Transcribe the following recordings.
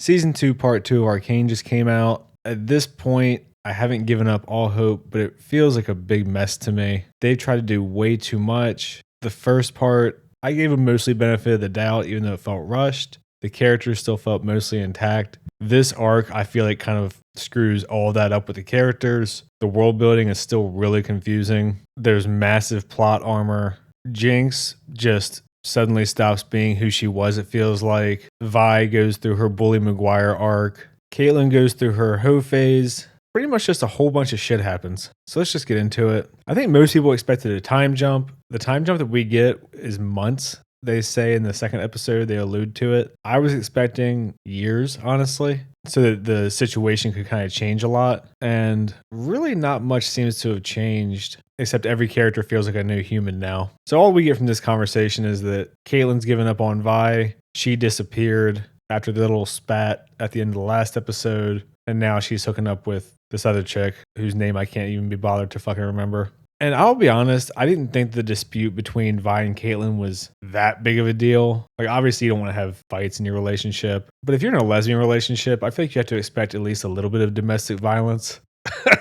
Season 2, Part 2 of Arcane just came out. At this point, I haven't given up all hope, but it feels like a big mess to me. They tried to do way too much. The first part, I gave them mostly benefit of the doubt, even though it felt rushed. The characters still felt mostly intact. This arc, I feel like kind of screws all that up with the characters. The world building is still really confusing. There's massive plot armor. Jinx just suddenly stops being who she was, it feels like. Vi goes through her Bully Maguire arc. Caitlyn goes through her hoe phase. Pretty much just a whole bunch of shit happens. So let's just get into it. I think most people expected a time jump. The time jump that we get is months. They say in the second episode, they allude to it. I was expecting years, honestly, so that the situation could kind of change a lot. And really not much seems to have changed, except every character feels like a new human now. So all we get from this conversation is that Caitlyn's given up on Vi. She disappeared after the little spat at the end of the last episode. And now she's hooking up with this other chick whose name I can't even be bothered to fucking remember. And I'll be honest, I didn't think the dispute between Vi and Caitlyn was that big of a deal. Like, obviously, you don't want to have fights in your relationship. But if you're in a lesbian relationship, I feel like you have to expect at least a little bit of domestic violence. All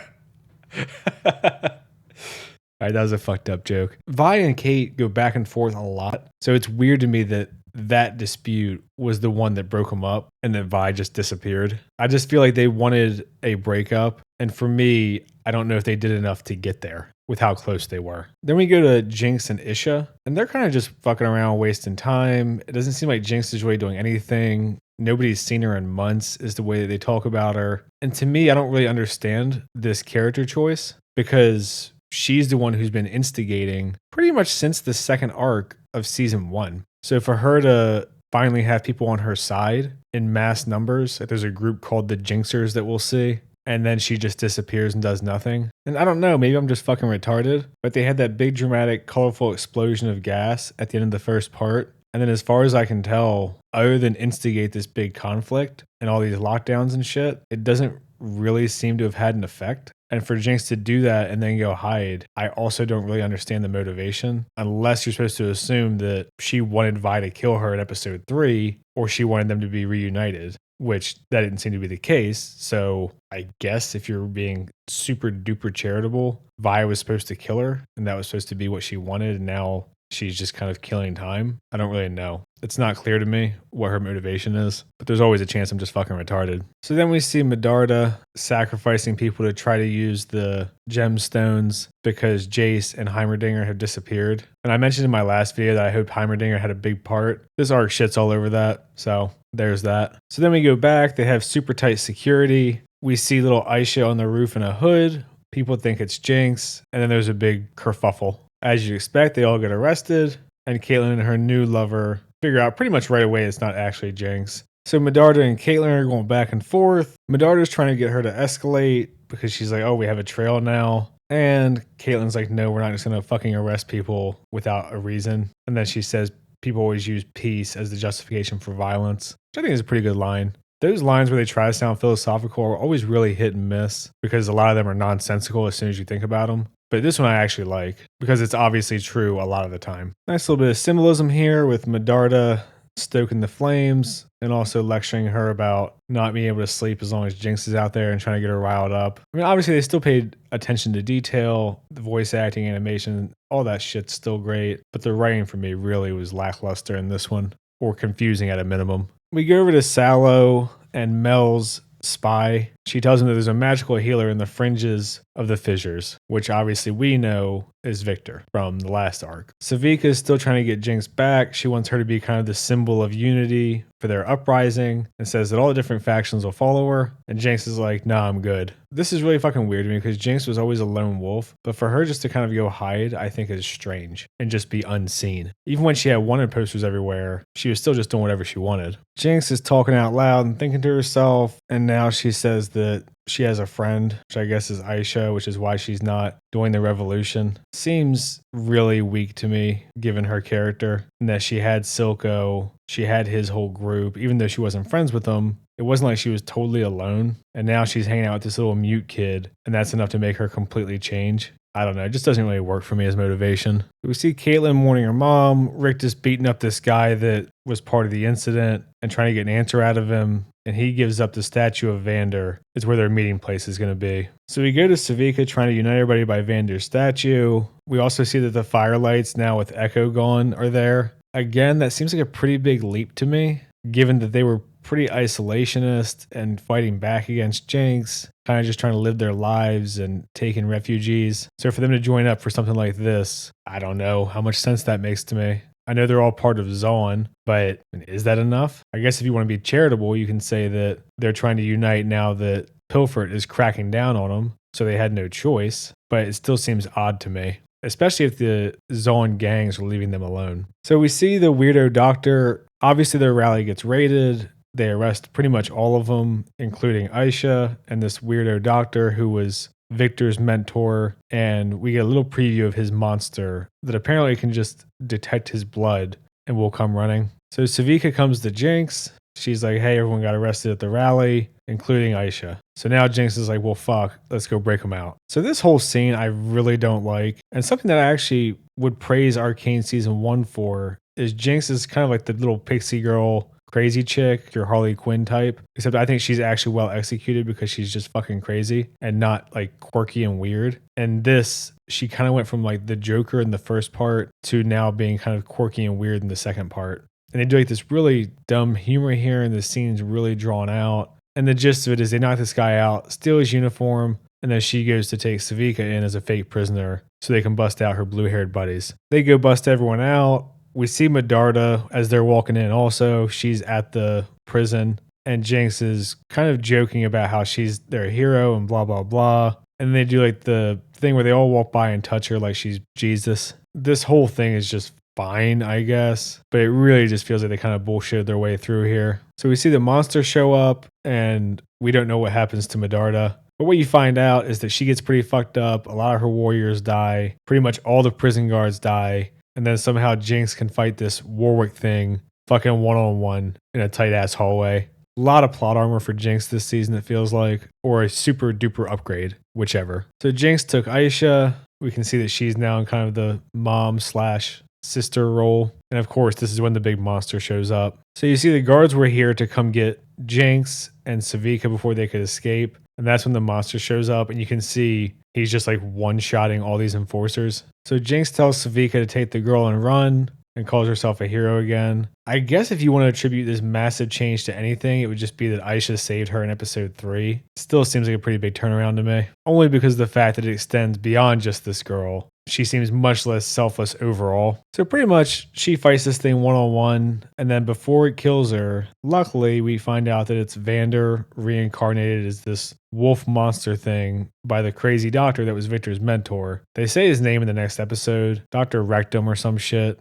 right, that was a fucked up joke. Vi and Kate go back and forth a lot. So it's weird to me that that dispute was the one that broke them up and then Vi just disappeared. I just feel like they wanted a breakup. And for me, I don't know if they did enough to get there with how close they were. Then we go to Jinx and Aisha, and they're kind of just fucking around, wasting time. It doesn't seem like Jinx is really doing anything. Nobody's seen her in months is the way that they talk about her. And to me, I don't really understand this character choice because she's the one who's been instigating pretty much since the second arc of season 1. So for her to finally have people on her side in mass numbers, like there's a group called the Jinxers that we'll see, and then she just disappears and does nothing. And I don't know, maybe I'm just fucking retarded, but they had that big dramatic colorful explosion of gas at the end of the first part. And then as far as I can tell, other than instigate this big conflict and all these lockdowns and shit, it doesn't really seem to have had an effect. And for Jinx to do that and then go hide, I also don't really understand the motivation, unless you're supposed to assume that she wanted Vi to kill her in episode 3, or she wanted them to be reunited, which that didn't seem to be the case. So I guess if you're being super duper charitable, Vi was supposed to kill her, and that was supposed to be what she wanted, and now she's just kind of killing time. I don't really know. It's not clear to me what her motivation is, but there's always a chance I'm just fucking retarded. So then we see Medarda sacrificing people to try to use the gemstones because Jayce and Heimerdinger have disappeared. And I mentioned in my last video that I hoped Heimerdinger had a big part. This arc shits all over that, so there's that. So then we go back. They have super tight security. We see little Aisha on the roof in a hood. People think it's Jinx, and then there's a big kerfuffle. As you'd expect, they all get arrested, and Caitlyn and her new lover figure out pretty much right away it's not actually Jinx. So Medarda and Caitlyn are going back and forth. Medarda's trying to get her to escalate because she's like, oh, we have a trail now. And Caitlyn's like, no, we're not just going to fucking arrest people without a reason. And then she says people always use peace as the justification for violence, which I think is a pretty good line. Those lines where they try to sound philosophical are always really hit and miss because a lot of them are nonsensical as soon as you think about them. But this one I actually like because it's obviously true a lot of the time. Nice little bit of symbolism here with Medarda stoking the flames and also lecturing her about not being able to sleep as long as Jinx is out there and trying to get her riled up. I mean, obviously they still paid attention to detail, the voice acting, animation, all that shit's still great. But the writing for me really was lackluster in this one, or confusing at a minimum. We go over to Sallow and Mel's spy. She tells him that there's a magical healer in the fringes of the fissures, which obviously we know is Victor from the last arc. Savika is still trying to get Jinx back. She wants her to be kind of the symbol of unity for their uprising and says that all the different factions will follow her. And Jinx is like, nah, I'm good. This is really fucking weird to me because Jinx was always a lone wolf, but for her just to kind of go hide, I think is strange and just be unseen. Even when she had wanted posters everywhere, she was still just doing whatever she wanted. Jinx is talking out loud and thinking to herself, and now she says that she has a friend, which I guess is Aisha, which is why she's not doing the revolution. Seems really weak to me, given her character, and that she had Silco, she had his whole group, even though she wasn't friends with them. It wasn't like she was totally alone, and now she's hanging out with this little mute kid, and that's enough to make her completely change. I don't know. It just doesn't really work for me as motivation. We see Caitlyn mourning her mom, Rick just beating up this guy that was part of the incident and trying to get an answer out of him. And he gives up the statue of Vander. It's where their meeting place is going to be. So we go to Savika trying to unite everybody by Vander's statue. We also see that the firelights now with Echo gone are there. Again, that seems like a pretty big leap to me, given that they were pretty isolationist and fighting back against Jinx, kind of just trying to live their lives and taking refugees. So for them to join up for something like this, I don't know how much sense that makes to me. I know they're all part of Zaun, but is that enough? I guess if you want to be charitable, you can say that they're trying to unite now that Pilford is cracking down on them, so they had no choice, but it still seems odd to me, especially if the Zaun gangs are leaving them alone. So we see the weirdo doctor. Obviously, their rally gets raided. They arrest pretty much all of them, including Aisha and this weirdo doctor who was Victor's mentor. And we get a little preview of his monster that apparently can just detect his blood and will come running. So Savika comes to Jinx. She's like, hey, everyone got arrested at the rally, including Aisha. So now Jinx is like, well, fuck, let's go break them out. So this whole scene I really don't like. And something that I actually would praise Arcane Season 1 for is Jinx is kind of like the little pixie girl, crazy chick, your Harley Quinn type. Except I think she's actually well executed because she's just fucking crazy and not like quirky and weird. And this, she kind of went from like the Joker in the first part to now being kind of quirky and weird in the second part. And they do like this really dumb humor here, and the scene's really drawn out. And the gist of it is they knock this guy out, steal his uniform, and then she goes to take Savika in as a fake prisoner so they can bust out her blue-haired buddies. They go bust everyone out. We see Medarda as they're walking in also. She's at the prison, and Jinx is kind of joking about how she's their hero and blah, blah, blah. And they do like the thing where they all walk by and touch her like she's Jesus. This whole thing is just fine, I guess, but it really just feels like they kind of bullshitted their way through here. So we see the monsters show up, and we don't know what happens to Medarda. But what you find out is that she gets pretty fucked up. A lot of her warriors die. Pretty much all the prison guards die. And then somehow Jinx can fight this Warwick thing fucking one-on-one in a tight-ass hallway. A lot of plot armor for Jinx this season, it feels like, or a super-duper upgrade, whichever. So Jinx took Aisha. We can see that she's now in kind of the mom/sister role. And of course, this is when the big monster shows up. So you see the guards were here to come get Jinx and Savika before they could escape. And that's when the monster shows up, and you can see he's just like one-shotting all these enforcers. So Jinx tells Savika to take the girl and run, and calls herself a hero again. I guess if you want to attribute this massive change to anything, it would just be that Aisha saved her in episode 3. Still seems like a pretty big turnaround to me. Only because of the fact that it extends beyond just this girl. She seems much less selfless overall. So pretty much she fights this thing one-on-one, and then before it kills her, luckily we find out that it's Vander reincarnated as this wolf monster thing by the crazy doctor that was Victor's mentor. They say his name in the next episode, Dr. Rectum or some shit.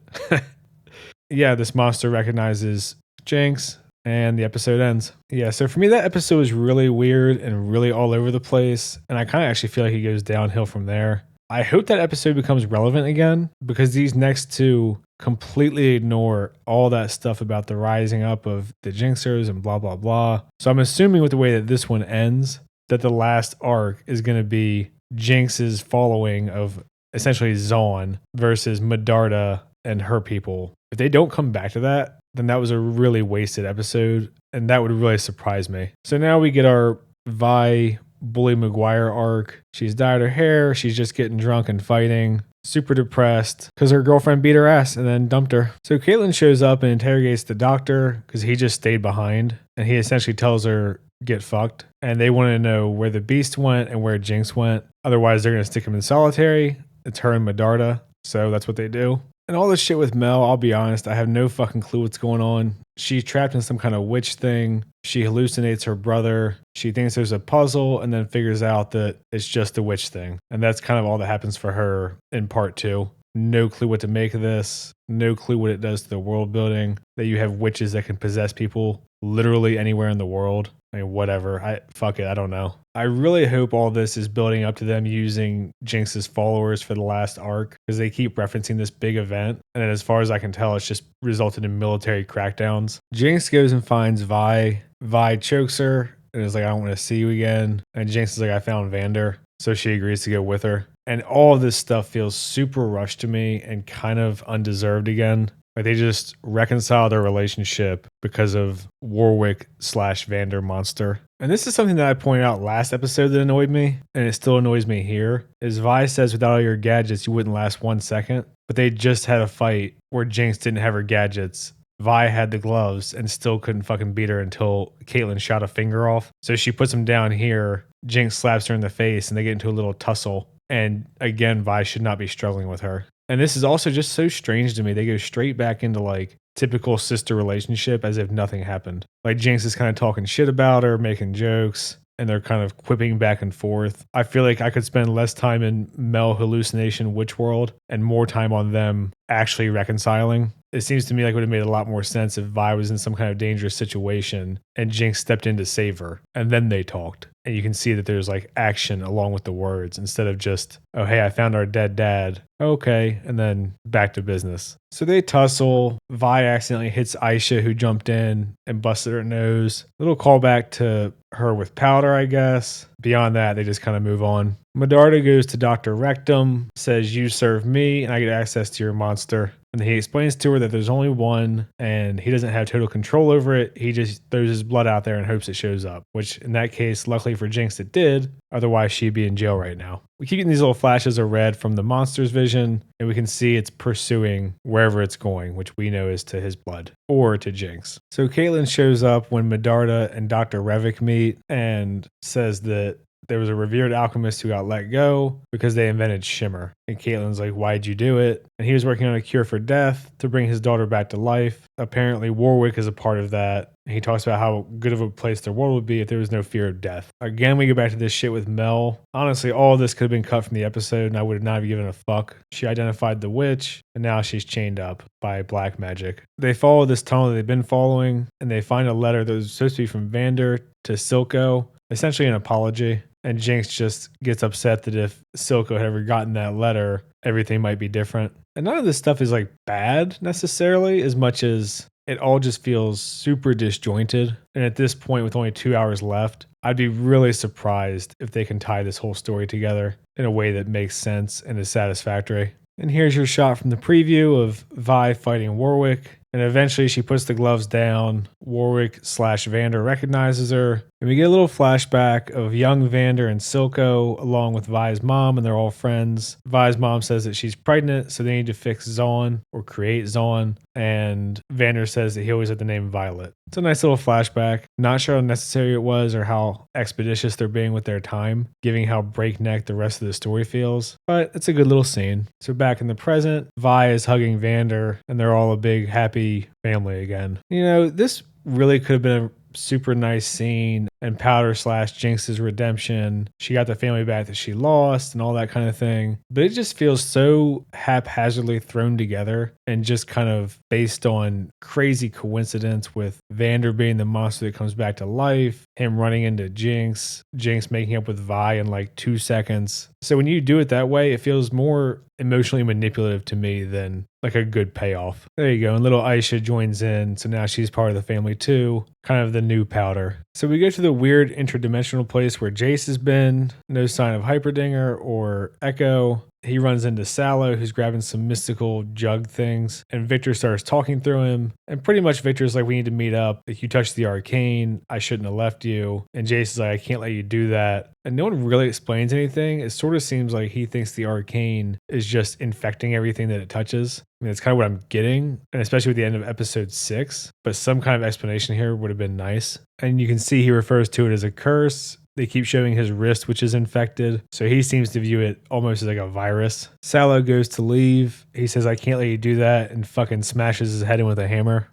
Yeah, this monster recognizes Jinx, and the episode ends. Yeah, so for me, that episode was really weird and really all over the place, and I kind of actually feel like he goes downhill from there. I hope that episode becomes relevant again, because these next two completely ignore all that stuff about the rising up of the Jinxers and blah, blah, blah. So I'm assuming with the way that this one ends, that the last arc is going to be Jinx's following of essentially Zaun versus Medarda and her people. If they don't come back to that, then that was a really wasted episode, and that would really surprise me. So now we get our Vi Bully Maguire arc. She's dyed her hair, she's just getting drunk and fighting, super depressed because her girlfriend beat her ass and then dumped her. So Caitlyn shows up and interrogates the doctor because he just stayed behind, and he essentially tells her, get fucked. And they want to know where the beast went and where Jinx went. Otherwise, they're going to stick him in solitary. It's her and Medarda, so that's what they do. And all this shit with Mel, I'll be honest, I have no fucking clue what's going on. She's trapped in some kind of witch thing. She hallucinates her brother. She thinks there's a puzzle and then figures out that it's just a witch thing. And that's kind of all that happens for her in part 2. No clue what to make of this. No clue what it does to the world building. That you have witches that can possess people literally anywhere in the world. I mean, whatever. Fuck it. I don't know. I really hope all this is building up to them using Jinx's followers for the last arc, because they keep referencing this big event. And as far as I can tell, it's just resulted in military crackdowns. Jinx goes and finds Vi. Vi chokes her and is like, I don't want to see you again. And Jinx is like, I found Vander. So she agrees to go with her. And all of this stuff feels super rushed to me and kind of undeserved again. Like they just reconcile their relationship because of Warwick / Vander monster. And this is something that I pointed out last episode that annoyed me, and it still annoys me here, is Vi says without all your gadgets, you wouldn't last 1 second. But they just had a fight where Jinx didn't have her gadgets. Vi had the gloves and still couldn't fucking beat her until Caitlyn shot a finger off. So she puts him down here. Jinx slaps her in the face and they get into a little tussle. And again, Vi should not be struggling with her. And this is also just so strange to me. They go straight back into like typical sister relationship as if nothing happened. Like Jinx is kind of talking shit about her, making jokes, and they're kind of quipping back and forth. I feel like I could spend less time in Mel hallucination witch world and more time on them actually reconciling. It seems to me like it would have made a lot more sense if Vi was in some kind of dangerous situation and Jinx stepped in to save her and then they talked. And you can see that there's like action along with the words instead of just, oh, hey, I found our dead dad. Okay. And then back to business. So they tussle. Vi accidentally hits Aisha, who jumped in and busted her nose. Little callback to her with powder, I guess. Beyond that, they just kind of move on. Medarda goes to Dr. Rectum, says, you serve me and I get access to your monster. And he explains to her that there's only one and he doesn't have total control over it. He just throws his blood out there and hopes it shows up, which in that case, luckily for Jinx, it did. Otherwise, she'd be in jail right now. We keep getting these little flashes of red from the monster's vision, and we can see it's pursuing wherever it's going, which we know is to his blood or to Jinx. So Caitlyn shows up when Medarda and Dr. Revik meet and says that there was a revered alchemist who got let go because they invented Shimmer. And Caitlyn's like, why'd you do it? And he was working on a cure for death to bring his daughter back to life. Apparently, Warwick is a part of that. And he talks about how good of a place their world would be if there was no fear of death. Again, we go back to this shit with Mel. Honestly, all of this could have been cut from the episode and I would not have given a fuck. She identified the witch and now she's chained up by black magic. They follow this tunnel that they've been following and they find a letter that was supposed to be from Vander to Silco, essentially an apology. And Jinx just gets upset that if Silco had ever gotten that letter, everything might be different. And none of this stuff is like bad necessarily, as much as it all just feels super disjointed. And at this point, with only 2 hours left, I'd be really surprised if they can tie this whole story together in a way that makes sense and is satisfactory. And here's your shot from the preview of Vi fighting Warwick. And eventually she puts the gloves down. Warwick / Vander recognizes her. And we get a little flashback of young Vander and Silco along with Vi's mom, and they're all friends. Vi's mom says that she's pregnant, so they need to fix Zaun or create Zaun. And Vander says that he always had the name Violet. It's a nice little flashback. Not sure how necessary it was or how expeditious they're being with their time, given how breakneck the rest of the story feels. But it's a good little scene. So back in the present, Vi is hugging Vander, and they're all a big happy family again. You know, this really could have been a super nice scene and Powder / Jinx's redemption. She got the family back that she lost and all that kind of thing. But it just feels so haphazardly thrown together and just kind of based on crazy coincidence with Vander being the monster that comes back to life, him running into Jinx, Jinx making up with Vi in like 2 seconds. So when you do it that way, it feels more emotionally manipulative to me than like a good payoff. There you go. And little Aisha joins in. So now she's part of the family too. Kind of the new Powder. So we go to the weird interdimensional place where Jayce has been. No sign of Hyperdinger or Echo. He runs into Sallow, who's grabbing some mystical jug things, and Victor starts talking through him. And pretty much Victor's like, we need to meet up. If you touched the arcane, I shouldn't have left you. And Jayce is like, I can't let you do that. And no one really explains anything. It sort of seems like he thinks the arcane is just infecting everything that it touches. I mean, it's kind of what I'm getting, and especially with the end of episode 6. But some kind of explanation here would have been nice. And you can see he refers to it as a curse. They keep showing his wrist, which is infected. So he seems to view it almost as like a virus. Sallow goes to leave. He says, I can't let you do that, and fucking smashes his head in with a hammer.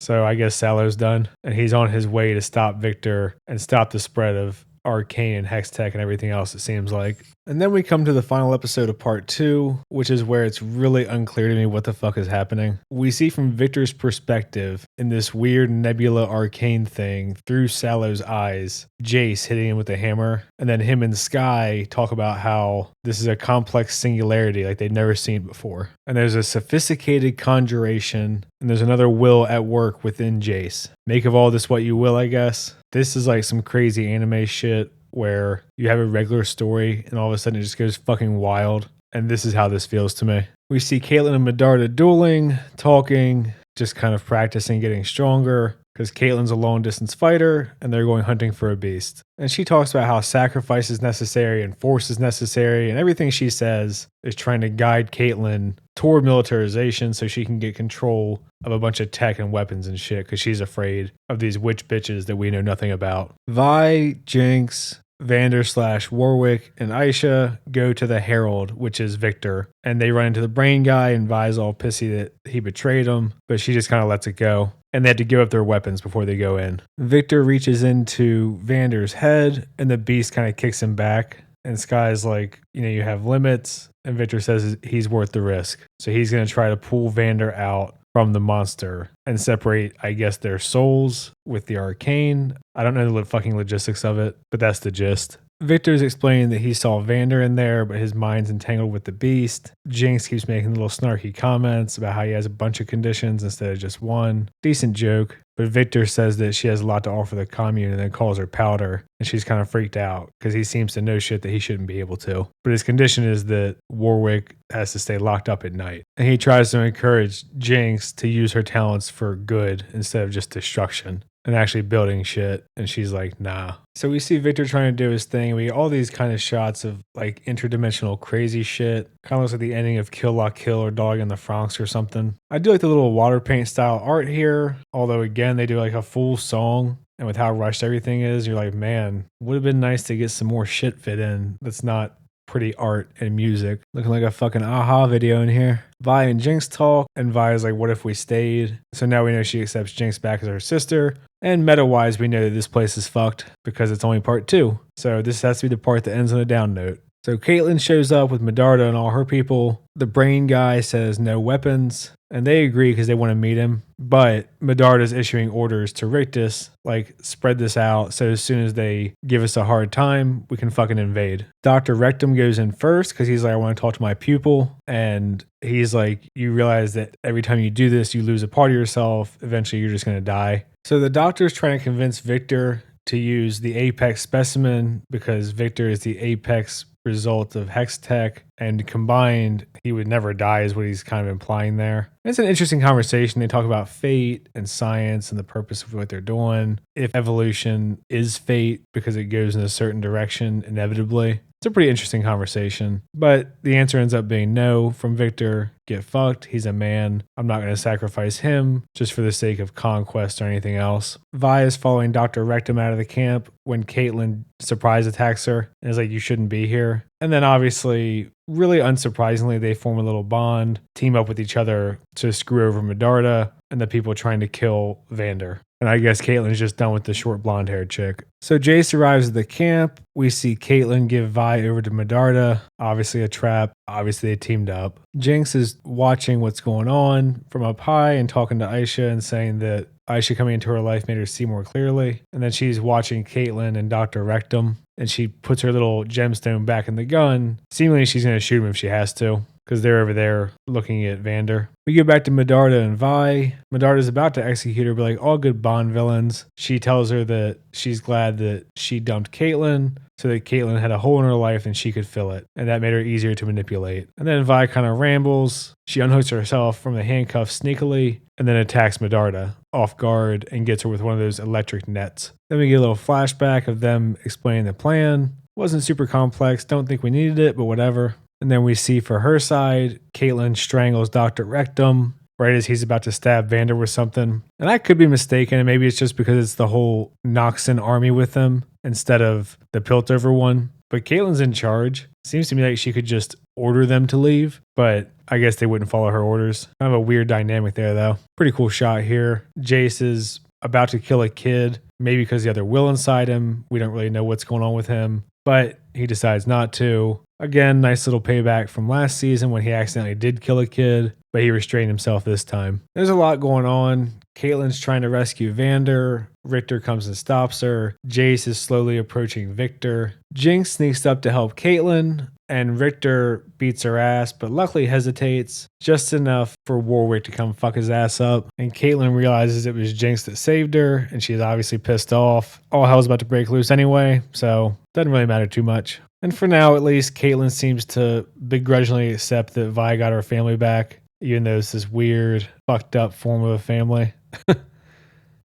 So I guess Sallow's done. And he's on his way to stop Victor and stop the spread of Arcane and Hextech and everything else, it seems like. And then we come to the final episode of part 2, which is where it's really unclear to me what the fuck is happening. We see from Victor's perspective in this weird nebula arcane thing through Sallow's eyes, Jayce hitting him with a hammer, and then him and Skye talk about how this is a complex singularity like they'd never seen before. And there's a sophisticated conjuration, and there's another will at work within Jayce. Make of all this what you will, I guess. This is like some crazy anime shit where you have a regular story and all of a sudden it just goes fucking wild. And this is how this feels to me. We see Caitlyn and Medarda dueling, talking, just kind of practicing getting stronger because Caitlyn's a long distance fighter and they're going hunting for a beast. And she talks about how sacrifice is necessary and force is necessary, and everything she says is trying to guide Caitlyn toward militarization so she can get control of a bunch of tech and weapons and shit because she's afraid of these witch bitches that we know nothing about. Vi, Jinx, Vander / Warwick, and Aisha go to the Herald, which is Victor, and they run into the brain guy, and Vi's all pissy that he betrayed him, but she just kind of lets it go. And they had to give up their weapons before they go in. Victor reaches into Vander's head, and the beast kind of kicks him back. And Sky's like, you have limits. And Victor says he's worth the risk. So he's going to try to pull Vander out from the monster and separate, I guess, their souls with the Arcane. I don't know the fucking logistics of it, but that's the gist. Victor's explaining that he saw Vander in there, but his mind's entangled with the beast. Jinx keeps making little snarky comments about how he has a bunch of conditions instead of just one. Decent joke, but Victor says that she has a lot to offer the commune and then calls her powder, and she's kind of freaked out because he seems to know shit that he shouldn't be able to. But his condition is that Warwick has to stay locked up at night. And he tries to encourage Jinx to use her talents for good instead of just destruction and actually building shit, and she's like, nah. So we see Victor trying to do his thing. We get all these kind of shots of like interdimensional crazy shit. Kind of looks like the ending of Kill La Kill or Dog in the Bronx or something. I do like the little water paint style art here, although again, they do like a full song. And with how rushed everything is, you're like, man, would have been nice to get some more shit fit in that's not pretty art and music. Looking like a fucking aha video in here. Vi and Jinx talk, and Vi is like, what if we stayed? So now we know she accepts Jinx back as her sister. And meta-wise, we know that this place is fucked because it's only part 2. So this has to be the part that ends on a down note. So Caitlyn shows up with Medarda and all her people. The brain guy says no weapons, and they agree because they want to meet him. But Medarda's issuing orders to Rictus, like, spread this out so as soon as they give us a hard time, we can fucking invade. Dr. Rectum goes in first because he's like, I want to talk to my pupil. And he's like, you realize that every time you do this, you lose a part of yourself. Eventually, you're just going to die. So the doctor's trying to convince Victor to use the Apex specimen because Victor is the Apex result of Hex Tech, and combined, he would never die is what he's kind of implying there. It's an interesting conversation. They talk about fate and science and the purpose of what they're doing. If evolution is fate because it goes in a certain direction inevitably. It's a pretty interesting conversation, but the answer ends up being no from Victor. Get fucked. He's a man. I'm not going to sacrifice him just for the sake of conquest or anything else. Vi is following Dr. Rectum out of the camp when Caitlyn surprise attacks her and is like, you shouldn't be here. And then obviously, really unsurprisingly, they form a little bond, team up with each other to screw over Medarda and the people trying to kill Vander. And I guess Caitlyn's just done with the short blonde-haired chick. So Jayce arrives at the camp. We see Caitlyn give Vi over to Medarda. Obviously a trap. Obviously they teamed up. Jinx is watching what's going on from up high and talking to Aisha and saying that Aisha coming into her life made her see more clearly. And then she's watching Caitlyn and Dr. Rectum. And she puts her little gemstone back in the gun. Seemingly she's going to shoot him if she has to, because they're over there looking at Vander. We get back to Medarda and Vi. Medarda's about to execute her, but like all good Bond villains, she tells her that she's glad that she dumped Caitlyn so that Caitlyn had a hole in her life and she could fill it. And that made her easier to manipulate. And then Vi kind of rambles. She unhooks herself from the handcuffs sneakily and then attacks Medarda off guard and gets her with one of those electric nets. Then we get a little flashback of them explaining the plan. Wasn't super complex. Don't think we needed it, but whatever. And then we see for her side, Caitlyn strangles Dr. Rectum right as he's about to stab Vander with something. And I could be mistaken, and maybe it's just because it's the whole Noxon army with them instead of the Piltover one. But Caitlyn's in charge. Seems to me like she could just order them to leave, but I guess they wouldn't follow her orders. Kind of a weird dynamic there, though. Pretty cool shot here. Jayce is about to kill a kid, maybe because the other will inside him. We don't really know what's going on with him, but he decides not to. Again, nice little payback from last season when he accidentally did kill a kid, but he restrained himself this time. There's a lot going on. Caitlyn's trying to rescue Vander. Richter comes and stops her. Jayce is slowly approaching Victor. Jinx sneaks up to help Caitlyn, and Victor beats her ass, but luckily hesitates just enough for Warwick to come fuck his ass up. And Caitlyn realizes it was Jinx that saved her, and she's obviously pissed off. All hell's about to break loose anyway, so doesn't really matter too much. And for now, at least, Caitlyn seems to begrudgingly accept that Vi got her family back, even though it's this weird, fucked up form of a family.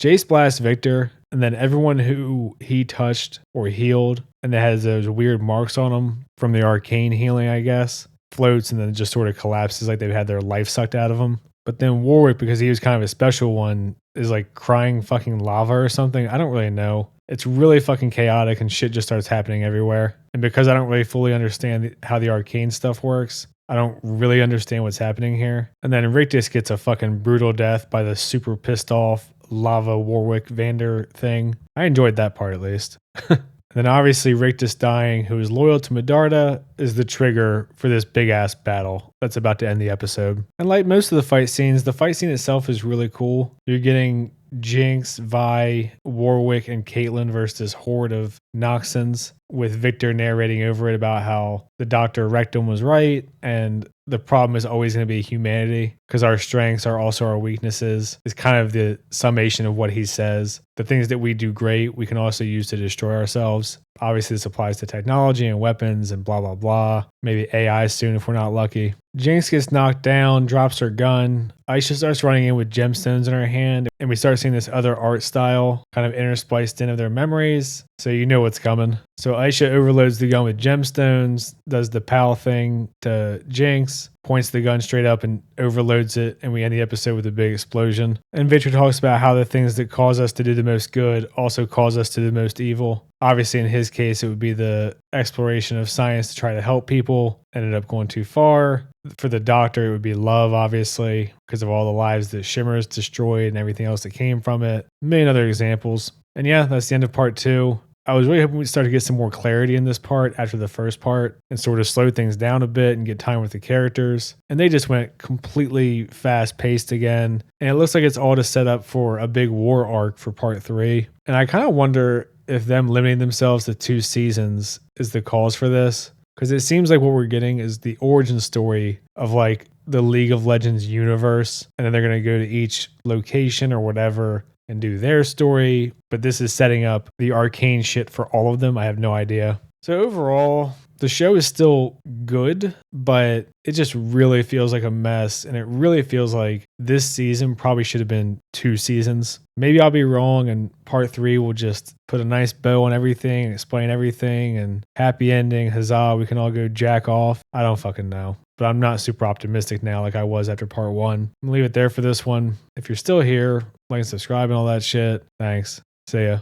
Jayce blasts Victor, and then everyone who he touched or healed and that has those weird marks on them from the arcane healing, I guess, floats and then just sort of collapses like they've had their life sucked out of them. But then Warwick, because he was kind of a special one, is like crying fucking lava or something. I don't really know. It's really fucking chaotic and shit just starts happening everywhere. And because I don't really fully understand how the arcane stuff works, I don't really understand what's happening here. And then Rictus gets a fucking brutal death by the super pissed off lava Warwick Vander thing. I enjoyed that part at least. And then obviously Rictus dying, who is loyal to Medarda, is the trigger for this big ass battle that's about to end the episode. And like most of the fight scenes, the fight scene itself is really cool. You're getting Jinx, Vi, Warwick, and Caitlyn versus this horde of Noxans, with Victor narrating over it about how the Dr. Rectum was right and the problem is always going to be humanity because our strengths are also our weaknesses. It's kind of the summation of what he says. The things that we do great, we can also use to destroy ourselves. Obviously, this applies to technology and weapons and blah, blah, blah. Maybe AI soon if we're not lucky. Jinx gets knocked down, drops her gun. Aisha starts running in with gemstones in her hand, and we start seeing this other art style kind of interspliced in of their memories. So you know what's coming. So Aisha overloads the gun with gemstones, does the pal thing to Jinx, points the gun straight up and overloads it, and we end the episode with a big explosion. And Victor talks about how the things that cause us to do the most good also cause us to do the most evil. Obviously, in his case, it would be the exploration of science to try to help people. Ended up going too far. For the Doctor, it would be love, obviously, because of all the lives that Shimmer's destroyed and everything else that came from it. A million other examples. And yeah, that's the end of part 2. I was really hoping we'd start to get some more clarity in this part after the first part and sort of slow things down a bit and get time with the characters. And they just went completely fast paced again. And it looks like it's all to set up for a big war arc for part 3. And I kind of wonder if them limiting themselves to 2 seasons is the cause for this. Because it seems like what we're getting is the origin story of like the League of Legends universe. And then they're going to go to each location or whatever and do their story, but this is setting up the arcane shit for all of them. I have no idea. So overall, the show is still good, but it just really feels like a mess, and it really feels like this season probably should have been 2 seasons. Maybe I'll be wrong, and part 3 will just put a nice bow on everything and explain everything, and happy ending, huzzah, we can all go jack off. I don't fucking know. But I'm not super optimistic now like I was after part 1. I'm gonna leave it there for this one. If you're still here, like and subscribe and all that shit. Thanks. See ya.